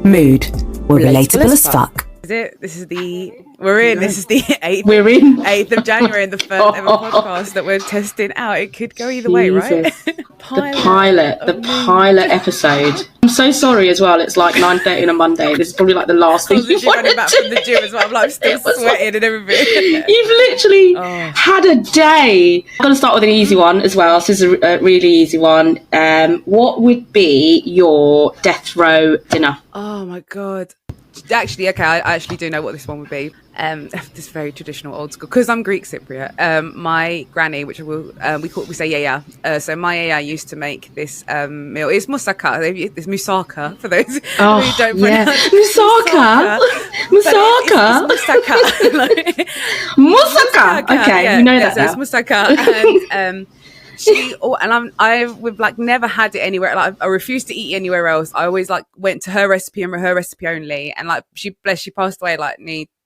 Mood. We're relatable as fuck. Is it? This is the 8th. We're in 8th of January, and the first ever podcast that we're testing out. It could go either way, right? the pilot episode. I'm so sorry as well. It's like 9:30 on a Monday. This is probably like the last thing you running back from the gym as well. I'm like still sweating and everything. You've literally had a day. I'm going to start with an easy one as well. This is a really easy one. What would be your death row dinner? Oh my God. Actually, okay, I actually do know what this one would be. This very traditional old school, because I'm Greek Cypriot. My granny, which we say yaya. So my yaya used to make this meal. It's moussaka. It's moussaka for those who don't pronounce moussaka. Moussaka. Moussaka. Moussaka. Okay, yeah, you know that. So it's moussaka, and we've like never had it anywhere. Like I refused to eat anywhere else. I always like went to her recipe and her recipe only. And like she passed away like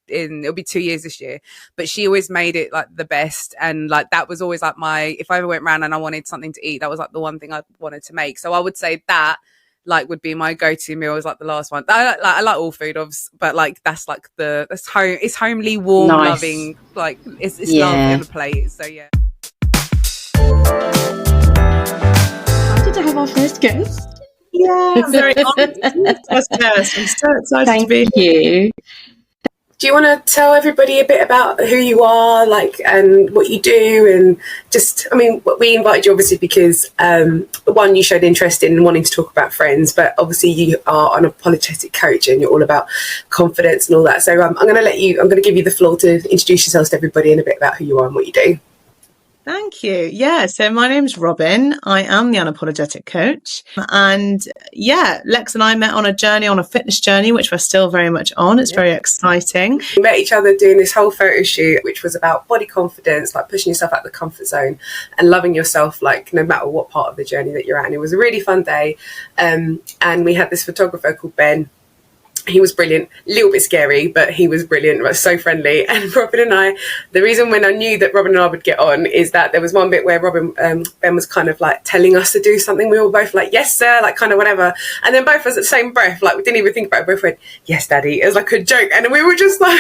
it'll be 2 years this year, but she always made it like the best. And like that was always like if I ever went around and I wanted something to eat, that was like the one thing I wanted to make. So I would say that like would be my go-to meal is like the last one. I like all food, but like that's like that's home. It's homely, warm, loving. Like it's love in the plate. So yeah. Excited to have our first guest. Yeah, I'm very honored. First guest. I'm so excited to be here. Do you want to tell everybody a bit about who you are, like, and what you do, and just, I mean, we invited you obviously because one, you showed interest in wanting to talk about friends, but obviously you are an unapologetic coach and you're all about confidence and all that. So I'm going to give you the floor to introduce yourselves to everybody and a bit about who you are and what you do. Thank you. Yeah, so my name's Robin. I am the unapologetic coach. And yeah, Lex and I met on a fitness journey, which we're still very much on. It's very exciting. We met each other doing this whole photo shoot, which was about body confidence, like pushing yourself out of the comfort zone and loving yourself, like no matter what part of the journey that you're at. And it was a really fun day. And we had this photographer called Ben. He was brilliant, a little bit scary, but he was brilliant, so friendly. And Robin and I, the reason when I knew that Robin and I would get on is that there was one bit where Ben was kind of like telling us to do something. We were both like, yes, sir, like kind of whatever. And then both of us at the same breath, like we didn't even think about it, both went, yes, daddy, as like a joke. And we were just like...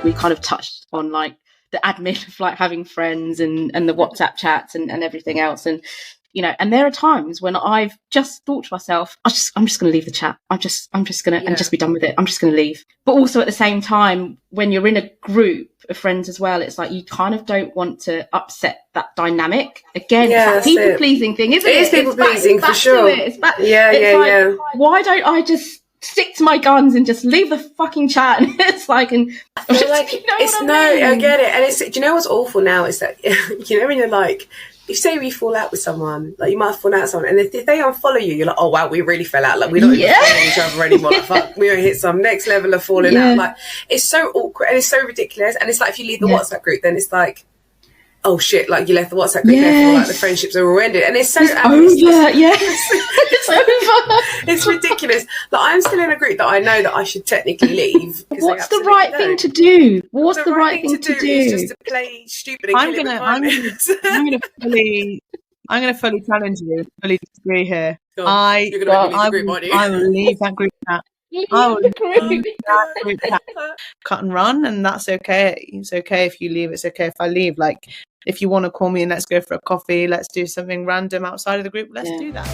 We kind of touched on like the admin of like having friends and the WhatsApp chats and everything else. And, you know, and there are times when I've just thought to myself, I'm just going to leave the chat. I'm just going to, and just be done with it. I'm just going to leave. But also at the same time, when you're in a group of friends as well, it's like, you kind of don't want to upset that dynamic. Again, it's that people pleasing thing, isn't it? It is people pleasing for sure. Yeah. Why don't I just stick to my guns and just leave the fucking chat? And it's like, and I feel like I get it. And it's, do you know what's awful now is that, you know, when you're like, if say we fall out with someone, like you might have fallen out with someone, and if they unfollow you, you're like, oh wow, we really fell out. Like we don't even follow each other anymore. Like, fuck, we don't hit some next level of falling out. Like it's so awkward and it's so ridiculous. And it's like if you leave the WhatsApp group, then it's like, oh shit, like you left the WhatsApp group, therefore like the friendships are all ended. And it's over. It's over. It's ridiculous. Like I'm still in a group that I know that I should technically leave. What's the right thing to do? What's the right thing to do? Is just to play stupid and I'm gonna fully challenge you, fully disagree here. You're gonna leave the group, aren't you? I will leave that group chat. I will leave that group chat. Cut and run, and that's okay. It's okay if you leave. It's okay if I leave. Like, if you want to call me and let's go for a coffee, let's do something random outside of the group, let's do that.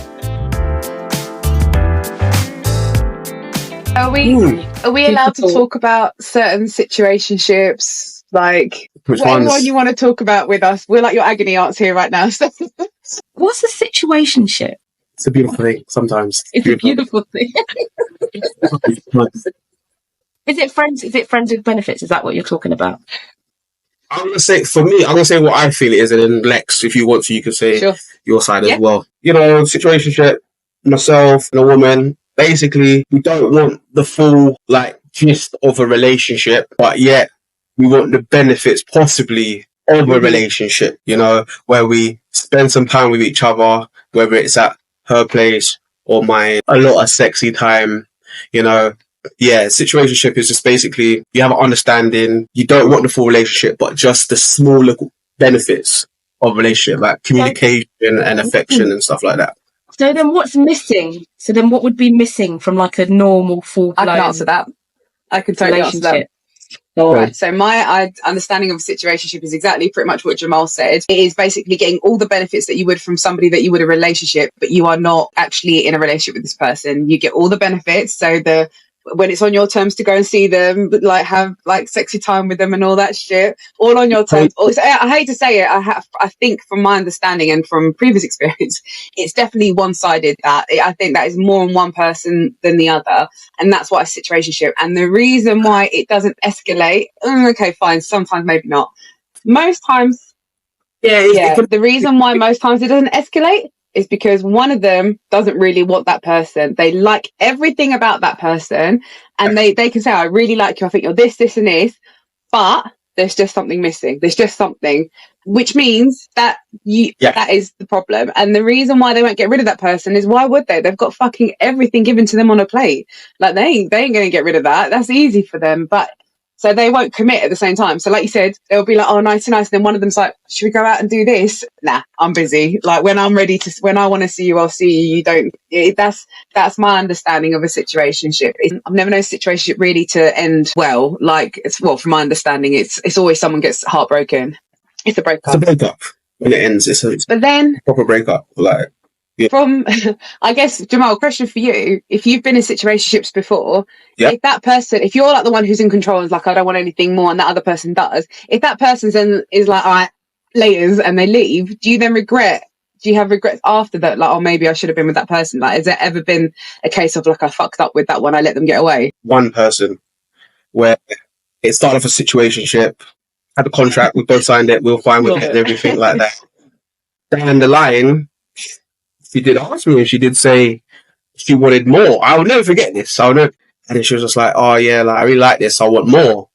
Are we allowed to talk about certain situationships? Like, whatever one you want to talk about with us? We're like your agony aunts here right now. So. What's a situationship? It's a beautiful thing sometimes. It's a beautiful thing. Is it friends with benefits? Is that what you're talking about? I'm going to say, for me, I'm going to say what I feel it is, and then Lex, if you want to, you can say your side as well. You know, situationship, myself and a woman, basically, we don't want the full, like, gist of a relationship, but yet we want the benefits possibly of a relationship, you know, where we spend some time with each other, whether it's at her place or mine, a lot of sexy time, you know. Yeah, situationship is just basically you have an understanding. You don't want the full relationship, but just the small benefits of relationship, like communication and affection and stuff like that. So then what's missing? So then what would be missing from like a normal full-blown I can answer that. I can totally answer that. All right. So my understanding of a situationship is exactly pretty much what Jamal said. It is basically getting all the benefits that you would from somebody that you would a relationship, but you are not actually in a relationship with this person. You get all the benefits. So when it's on your terms to go and see them, like have like sexy time with them and all that shit, all on your terms. I hate to say it, I think from my understanding and from previous experience, it's definitely one-sided. I think that is more on one person than the other, and that's why a situationship. And the reason why it doesn't escalate, okay, fine, sometimes maybe not. Most times, the reason why most times it doesn't escalate is because one of them doesn't really want that person. They like everything about that person, and they can say, I really like you, I think you're this, and this, but there's just something missing. There's just something, which means that that is the problem. And the reason why they won't get rid of that person is, why would they? They've got fucking everything given to them on a plate. Like they ain't going to get rid of that. That's easy for them. But so they won't commit at the same time. So like you said, they'll be like, oh, nice. And then one of them's like, should we go out and do this? Nah, I'm busy. Like when I'm ready to, when I want to see you, I'll see you. You don't, that's my understanding of a situationship. I've never known a situationship really to end well. Like from my understanding, it's always someone gets heartbroken. It's a breakup. It's a breakup. When it ends, it's but then a proper breakup. Like, from, I guess, Jamal, question for you. If you've been in situationships before, if that person, if you're like the one who's in control and is like, I don't want anything more, and that other person does, if that person then is like, all right, laters, and they leave, do you then regret? Do you have regrets after that? Like, oh, maybe I should have been with that person. Like, has there ever been a case of like, I fucked up with that one, I let them get away? One person where it started off a situationship, had a contract, we both signed it, we were fine with it and everything like that. Down the line, she did ask me, and she did say she wanted more. I will never forget this. And then she was just like, oh yeah, like I really like this, I want more.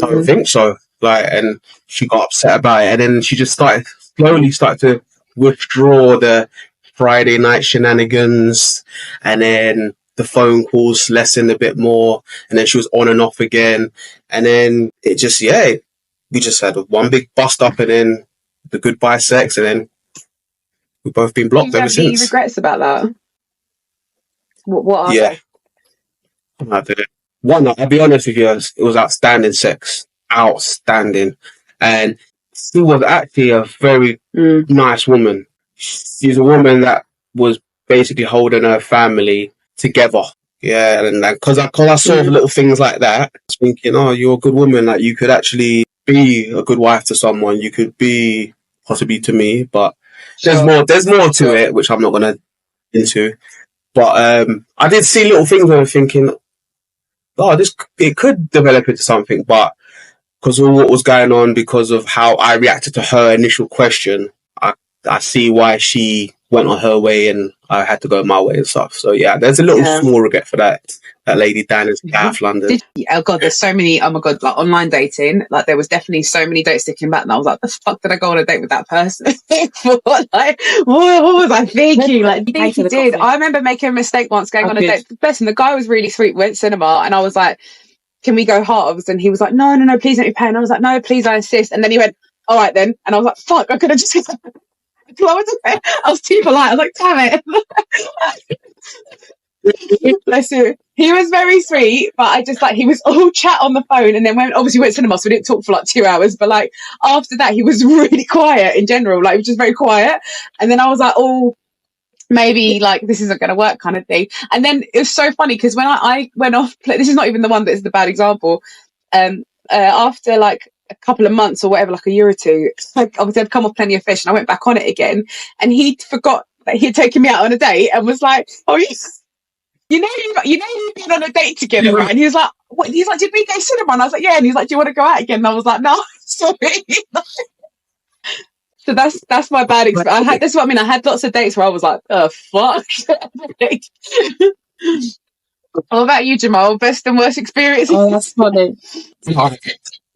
I don't think so. Like, and she got upset about it, and then she just slowly started to withdraw the Friday night shenanigans, and then the phone calls lessened a bit more, and then she was on and off again, and then it just we just had one big bust up, and then the goodbye sex, and then we've both been blocked ever since. Do you have any regrets about that? What are they? I did it. One, I'll be honest with you, it was outstanding sex. Outstanding. And she was actually a very nice woman. She's a woman that was basically holding her family together. Yeah, and because I saw little things like that, I was thinking, oh, you're a good woman. Like, you could actually be a good wife to someone. You could be possibly to me, but there's more to it, which I'm not going to into. But I did see little things where I'm thinking, oh, it could develop into something. But because of what was going on, because of how I reacted to her initial question, I see why she went on her way and I had to go my way and stuff. So yeah, there's a little small regret for that lady down in South London. Oh god, there's so many. Oh my god, like online dating. Like there was definitely so many dates sticking back, and I was like, the fuck did I go on a date with that person? what was I thinking? Like, he did. I remember making a mistake once going on a date. Listen, the guy was really sweet. We went to cinema, and I was like, can we go halves? And he was like, no, please don't be paying. I was like, no, please, I insist. And then he went, all right then. And I was like, fuck, I could have just. I was too polite. I was like, damn it. Bless you. He was very sweet, but I just he was all chat on the phone, and then went to cinema, so we didn't talk for like 2 hours. But like after that, he was really quiet in general. Like he was just very quiet. And then I was like, oh, maybe like this isn't going to work, kind of thing. And then it was so funny because when I went off, this is not even the one that is the bad example. After like a couple of months or whatever, like a year or two, like obviously I'd come off Plenty of Fish, and I went back on it again, and he forgot that he had taken me out on a date and was like, oh, you know you've been on a date together, right? And he was like, what? He's like, did we go cinema? And I was like, yeah. And he's like, do you want to go out again? And I was like, no, sorry. So that's my bad experience. This is what I mean. I had lots of dates where I was like, oh fuck. What about you, Jamal? Best and worst experiences? Oh, that's funny.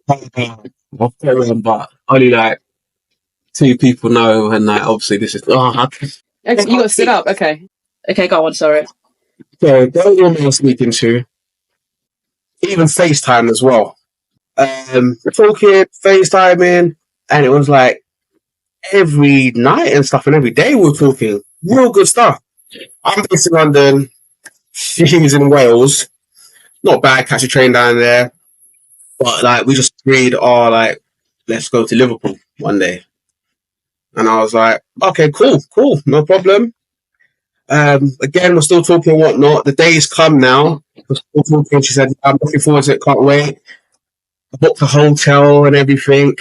But only like 2 people know, and like obviously this is okay, you got stood up. Okay, go on. Sorry. So the only one I was speaking to, even FaceTime as well. We're talking FaceTiming, And it was like every night and stuff, and every day we were talking real good stuff. I'm based in London, she's in Wales. Not bad, catch a train down there. But like we just agreed, like, let's go to Liverpool one day. And I was like, okay, cool, no problem. Again, we're still talking and whatnot. The day's come now. We're still talking. She said, I'm looking forward to it, can't wait. I booked a hotel and everything.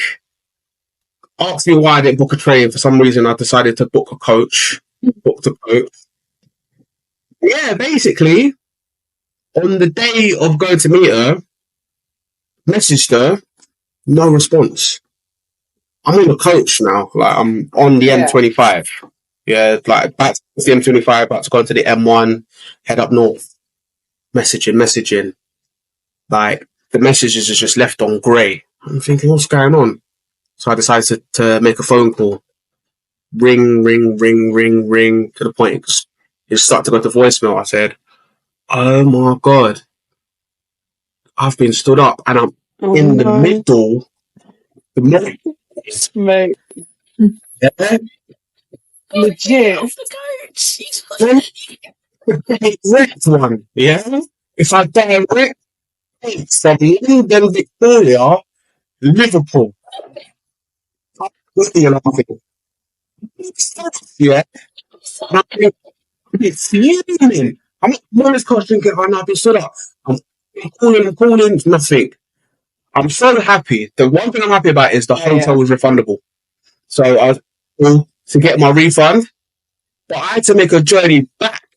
Asked me why I didn't book a train. For some reason, I decided to book a coach. Booked a coach. Yeah, basically, on the day of going to meet her, messaged her, no response. I'm on the coach now. Like, I'm on the M25. Yeah, like back to the M25, about to go into the M1, head up north. Messaging. Like, the messages are just left on grey. I'm thinking, what's going on? So I decided to make a phone call. Ring, to the point it started to go to voicemail. I said, oh my God. I've been stood up and I'm in the middle. Mate. Yeah. Legit. Off the coach. Direct one, yeah? If I direct from London, Victoria, Liverpool. Yeah. I'm fuming. I'm on this coach thinking, I've been stood up. I'm calling, nothing. I'm so happy. The one thing I'm happy about is the hotel was refundable. So I was able to get my refund. But I had to make a journey back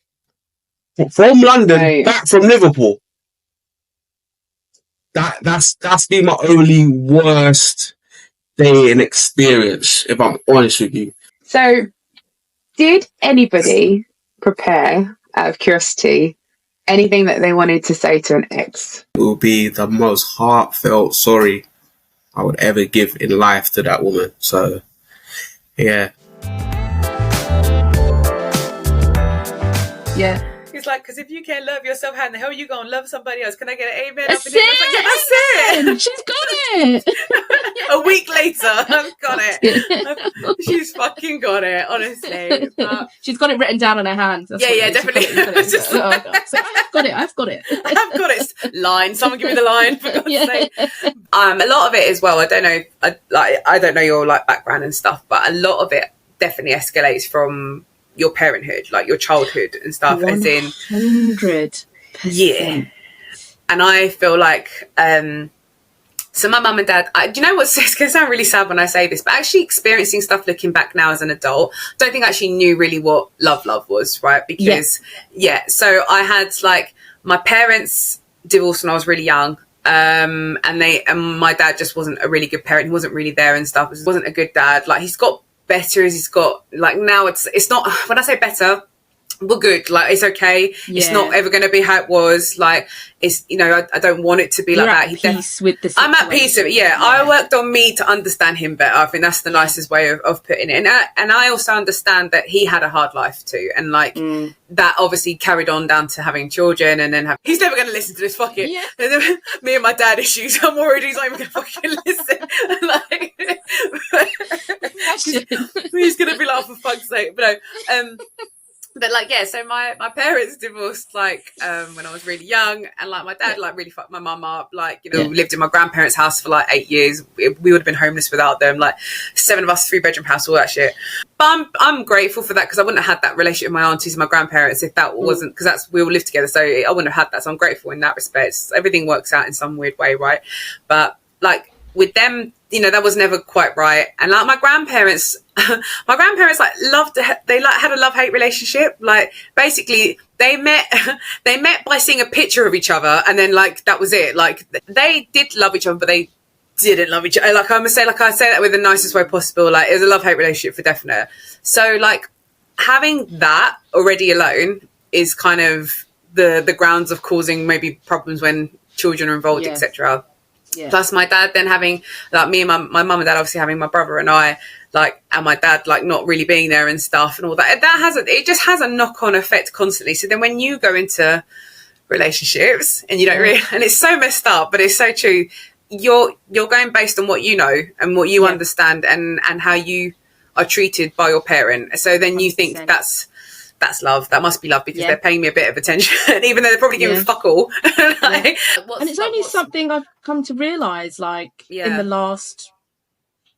from London, back from Liverpool. That's been my only worst dating experience, if I'm honest with you. So, did anybody prepare, out of curiosity, anything that they wanted to say to an ex? It will be the most heartfelt sorry I would ever give in life to that woman. So, yeah. Yeah. It's like, because if you can't love yourself, how in the hell are you going to love somebody else? Can I get an amen? That's Up in here? Like, it. She's got it. A week later, I've got it. She's fucking got it, honestly. She's got it written down on her hands. Yeah, definitely. I've got it. I've got it. Line. Someone give me the line, for God's sake. A lot of it as well, I don't know, I don't know your like background and stuff, but a lot of it definitely escalates from your parenthood, like your childhood and stuff. 100%. Yeah. And I feel like, so my mum and dad, do you know what's, it's going to sound really sad when I say this, but actually experiencing stuff looking back now as an adult, don't think I actually knew really what love was, right? Because, so I had like, my parents divorced when I was really young. And my dad just wasn't a really good parent. He wasn't really there and stuff. He wasn't a good dad. Like, he's got better as he's got, like, now it's not, when I say better, we're good, like, it's okay. It's not ever going to be how it was. Like, it's, you know, I don't want it to be like that. I'm at peace with it. Yeah, I worked on me to understand him better. I think that's the nicest way of putting it. And I also understand that he had a hard life too, and like that obviously carried on down to having children, and then he's never going to listen to this. Fuck it. Yeah. Me and my dad issues. I'm worried he's not even going to fucking listen. Like, he's going to be like, for fuck's sake. But no. But like, yeah, so my parents divorced like when I was really young, and like my dad like really fucked my mum up, like, you know, lived in my grandparents' house for like 8 years. We would have been homeless without them, like 7 of us, 3-bedroom house, all that shit. But I'm grateful for that, because I wouldn't have had that relationship with my aunties and my grandparents if that wasn't, because we all lived together, so I wouldn't have had that. So I'm grateful in that respect. Everything works out in some weird way, right? But like with them, you know, that was never quite right. And like my grandparents like loved, they like had a love-hate relationship. Like basically they met by seeing a picture of each other, and then like that was it. Like they did love each other, but they didn't love each other. Like I say that with the nicest way possible. Like it was a love-hate relationship for definite. So like having that already alone is kind of the grounds of causing maybe problems when children are involved, etc. Yeah. Plus my dad then having, like, me and my mum and dad obviously having my brother and I, like, and my dad like not really being there and stuff and all that, it just has a knock-on effect constantly. So then when you go into relationships and you don't really, and it's so messed up, but it's so true, you're going based on what you know and what you understand and how you are treated by your parent. So then you 100%. Think that's love. That must be love because they're paying me a bit of attention, even though they're probably giving fuck all. Like, and it's only something I've come to realise, like in the last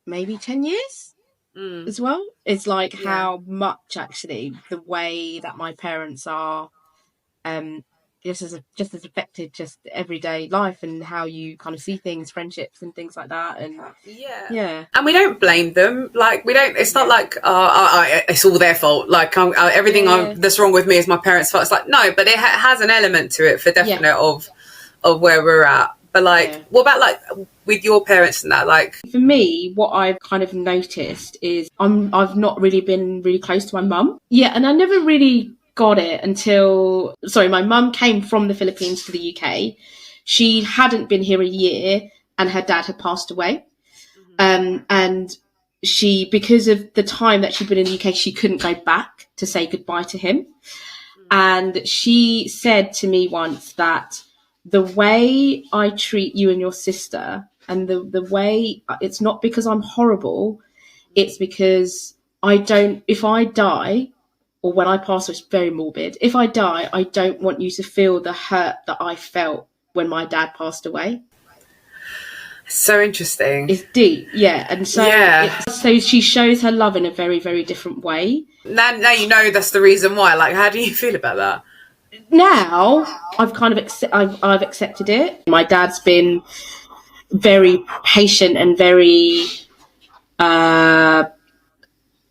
maybe 10 years as well. It's like how much actually the way that my parents are just as affected just everyday life and how you kind of see things, friendships and things like that. And and we don't blame them. Like we don't. It's not like it's all their fault. Like everything that's wrong with me is my parents' fault. It's like no, but it has an element to it for definite of where we're at. But like, what about like with your parents and that? Like for me, what I've kind of noticed is I've not really been really close to my mum. Yeah, and I never really got it until my mum came from the Philippines to the UK. She hadn't been here a year and her dad had passed away. And she, because of the time that she'd been in the UK, she couldn't go back to say goodbye to him. And she said to me once that the way I treat you and your sister and the way, it's not because I'm horrible, it's because if I die, or when I pass, it's very morbid. If I die, I don't want you to feel the hurt that I felt when my dad passed away. So interesting. It's deep, and so so she shows her love in a very, very different way. Now you know that's the reason why. Like, how do you feel about that? Now I've kind of I've accepted it. My dad's been very patient and very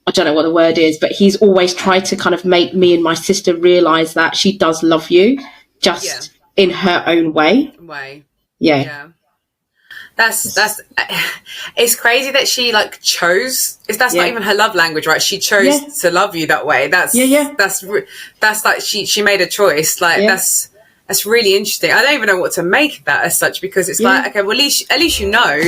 I don't know what the word is, but he's always tried to kind of make me and my sister realise that she does love you, just in her own way. Yeah. That's it's crazy that she like chose. That's not even her love language, right? She chose to love you that way. That's like she made a choice. Like that's really interesting. I don't even know what to make of that as such, because it's like, okay, well at least you know.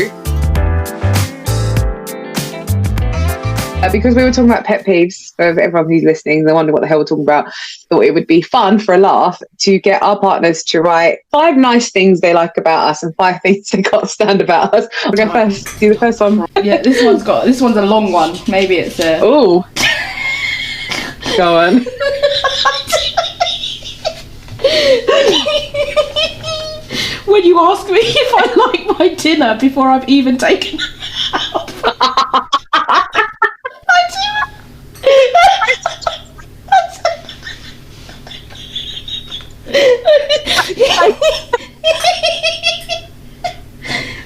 Because we were talking about pet peeves for everyone who's listening, they wonder what the hell we're talking about. Thought it would be fun for a laugh to get our partners to write 5 nice things they like about us and 5 things they can't stand about us. I'll go first. Do the first one. Yeah, this one's a long one. Maybe it's a. Ooh. Go on. When you ask me if I like my dinner before I've even taken it out.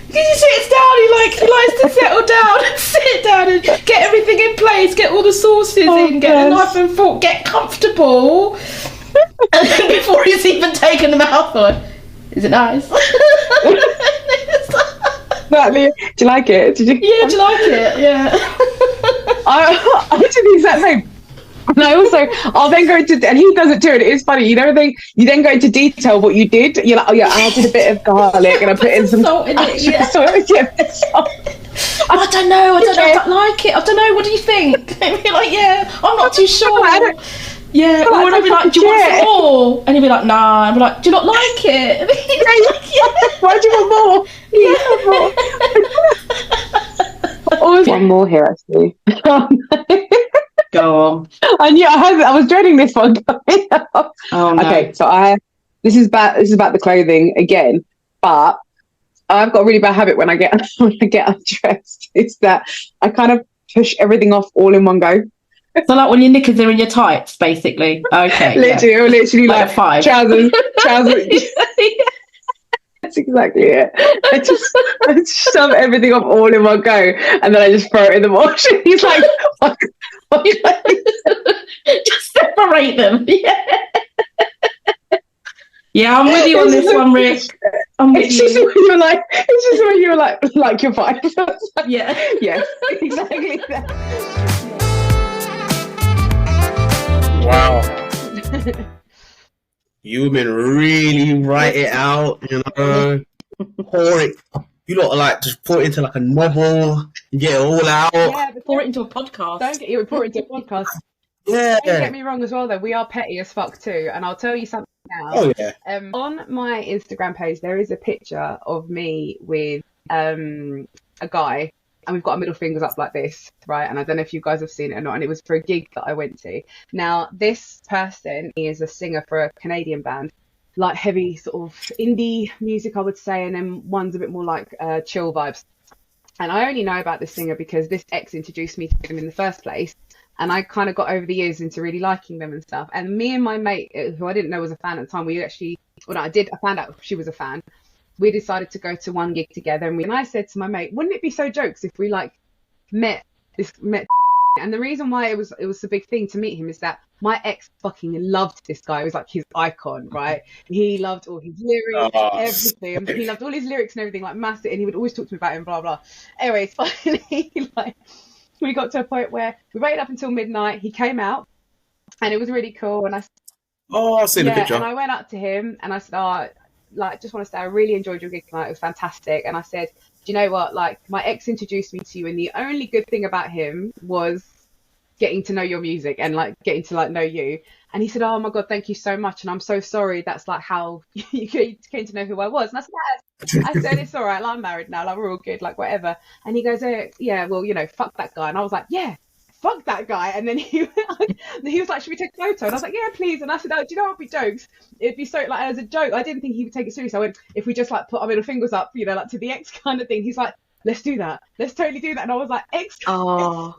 He sits down, he likes to settle down and sit down and get everything in place, get all the sauces in, get the knife and fork, get comfortable before he's even taken them out on. Is it nice? Natalie, do you like it? Yeah, do you like it? Yeah. I did the exact same. And I'll then go into, and he does it too, and it is funny, you then go into detail what you did. You're like, oh yeah, I did a bit of garlic and I put in some salt in it, salt. I don't know, I don't like it. I don't know, what do you think? And you're like, I'm not too sure. Yeah, or I'd be like, do you want some more? And he'd be like, nah. I'd be like, do you not like it? Why do you want more? One more here, actually. Go on. I knew I was dreading this one. Oh no. Okay, so this is about the clothing again, but I've got a really bad habit when I get undressed. It's that I kind of push everything off all in one go. So like when your knickers are in your tights, basically. Okay. literally like 5 trousers. That's exactly it. I just shove everything off all in one go, and then I just throw it in the wash. He's like, what? Just separate them. Yeah, I'm with you on this one, Rick. It's just when you're like your vibe. Yeah. Yes, exactly that. Wow. You women really write it out, pour it. You lot like just pour it into like a novel, you get it all out. Yeah, pour it into a podcast. Don't get you pour it into a podcast. Yeah. Don't get me wrong as well though, we are petty as fuck too, and I'll tell you something now. Oh yeah. On my Instagram page there is a picture of me with a guy, and we've got our middle fingers up like this, right? And I don't know if you guys have seen it or not, and it was for a gig that I went to. Now, this person is a singer for a Canadian band, like heavy sort of indie music, I would say, and then one's a bit more like chill vibes. And I only know about this singer because this ex introduced me to him in the first place. And I kind of got over the years into really liking them and stuff. And me and my mate, who I didn't know was a fan at the time, I found out she was a fan. We decided to go to one gig together. And I said to my mate, wouldn't it be so jokes if we like met? And the reason why it was a big thing to meet him is that my ex fucking loved this guy. It was like his icon, right? He loved all his lyrics, everything. He loved all his lyrics and everything, like massive. And he would always talk to me about him, blah, blah. Anyways, finally, like, we got to a point where we waited up until midnight. He came out and it was really cool. And I've seen the picture. And I went up to him and I said, just want to say I really enjoyed your gig tonight. It was fantastic. And I said, do you know what? Like, my ex introduced me to you, and the only good thing about him was getting to know your music and like getting to like know you. And he said, oh my God, thank you so much. And I'm so sorry. That's like how you came to know who I was. And I said, it's all right. Like, I'm married now. Like, we're all good. Like, whatever. And he goes, yeah, well, fuck that guy. And I was like, yeah, fuck that guy. And then he was like, should we take a photo? And I was like, yeah, please. And I said, oh, do you know what would be jokes? It'd be so, like, as a joke. I didn't think he would take it seriously. I went, if we just like put our middle fingers up, like to the ex kind of thing. He's like, let's do that. Let's totally do that. And I was like, ex. Oh.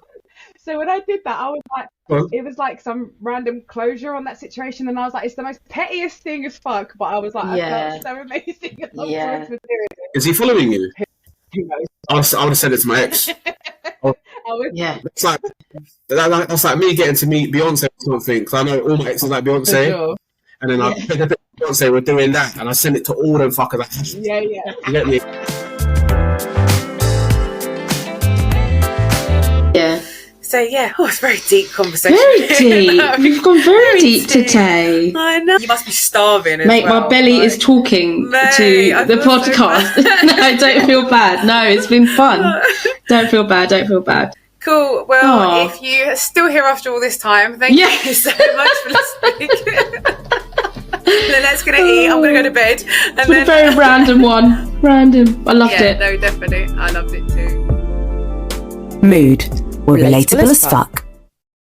So when I did that, I was like, it was like some random closure on that situation. And I was like, it's the most pettiest thing as fuck. But I was like, I felt so amazing. Yeah. Is he following you? Who knows? I would have sent it to my ex. It's like, that's like me getting to meet Beyonce or something. Because I know all my exes like Beyonce. Sure. And then I pick up Beyonce, we're doing that. And I send it to all them fuckers. Like, yeah. You get me? Yeah. So it's a very deep conversation. Very deep. You've gone very deep today. I know. You must be starving as Mate, well. my belly is talking to the podcast. No, don't feel bad. No, it's been fun. Don't feel bad. Cool. Well, if you still here after all this time, thank you so much for listening. Then let's get to eat. I'm going to go to bed. And then a very random one. Random. I loved it. No, definitely. I loved it too. Mood. We're relatable as fuck.